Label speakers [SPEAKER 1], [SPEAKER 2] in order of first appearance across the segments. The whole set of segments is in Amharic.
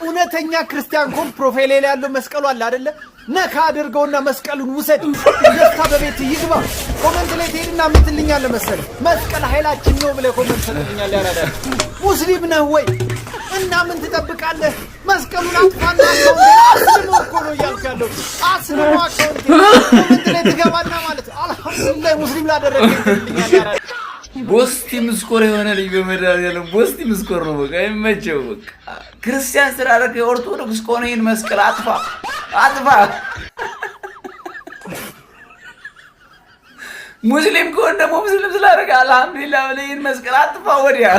[SPEAKER 1] እውነተኛ ክርስቲያን ኮን ፕሮፋይል ላይ ያለው መስቀሉ አለ አይደለ ነካ አድርገውና መስቀሉን ውሰድ ደስታ በቤት ይግባ ኮሜንት ላይ ትሄድና ምትልኛል መሰለ መስቀል ኃይላችን ነው ብለ ኮሜንት ሰጥልኛል ያራዳ ሙስሊም ነህ ወይ እና ምን ትጠብቃለህ መስቀሉን አጥፋና አስልሞ እኮ ነው ያልካለው አስልሞ አካውንት ኮሜንት ላይ ትገባና ማለት አልሐምዱሊላህ ሙስሊም ላደረገልኛል ያራዳ
[SPEAKER 2] ቦስቲ ምስኮር የሆነ ልጅ በመዳር ያለው ቦስቲ ምስኮር ነው በቃ ይመቸው በቃ ክርስቲያን ስላደረገ ኦርቶዶክስ ከሆነ ይሄን መስቀል አጥፋ ሙስሊም ከሆነ ደግሞ ሙስሊም ስላደረገ አልሐምዱሊላህ ብለህ ይሄን መስቀል አጥፋ ወዲያ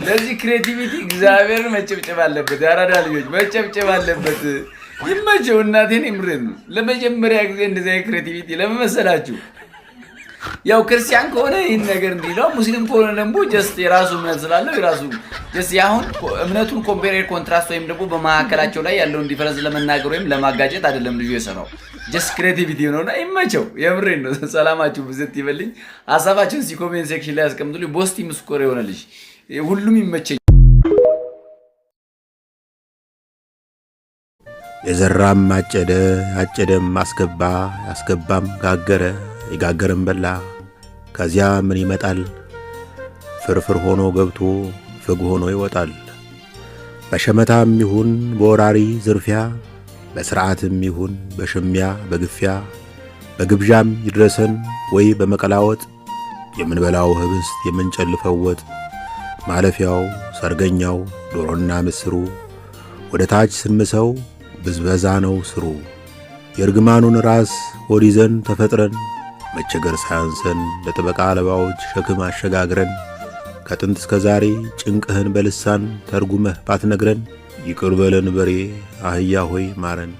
[SPEAKER 2] ለዚህ ክሬቲቪቲ እግዚአብሔር መጨብጨብ አለበት ያራዳ ልጆች መጨብጨብ አለበት ይመቸው እናቴን ይምረን ለመጀመሪያ ጊዜ እንደዚህ ክሬቲቪቲ ለመመሰላችሁ ያው ክርስቲያን ከሆነ ይሄን ነገር እንዲለው ሙስሊም ከሆነ ደግሞ ጀስት የራሱ እምነት ስላለው የራሱ ጀስት ያሁን እምነቱን ኮምፔር ኮንትራስት ወይም ደግሞ በማከላቸው ላይ ያለውን ዲፈረንስ ለመናገር ወይም ለማጋጨት አይደለም ልጅ የሰራው ጀስት ክሬቲቪቲ ነውና ይመቸው የምሬን ነው ሰላማችሁ ብዝት ይበልኝ ሐሳባችሁን ኮሜንት ሴክሽን ላይ አስቀምጡልኝ ቦስቲ ምስኮር የሆነ ልጅ ሁሉም ይመቸኝ
[SPEAKER 3] የዘራም አጨደ አጨደም አስገባ ያስገባም ጋገረ ይጋገርም በላ ከዚያ ምን ይመጣል ፍርፍር ሆኖ ገብቶ ፍግ ሆኖ ይወጣል በሸመታም ይሁን በወራሪ ዝርፊያ በስርዓትም ይሁን በሽሚያ በግፊያ በግብዣም ይድረሰን ወይ በመቀላወጥ የምንበላው ህብስት የምንጨልፈው ወጥ ማለፊያው ሰርገኛው ዶሮና ምስሩ ወደ ታች ስንምሰው ብዝበዛ ነው ስሩ የርግማኑን ራስ ሆዲዘን ተፈጥረን መቸገር ሳያንሰን ለጥበቃ አለባዎች ሸክም አሸጋግረን ከጥንት እስከ ዛሬ ጭንቅህን በልሳን ተርጉመህ ባትነግረን ይቅር በለን በሬ አህያ ሆይ ማረን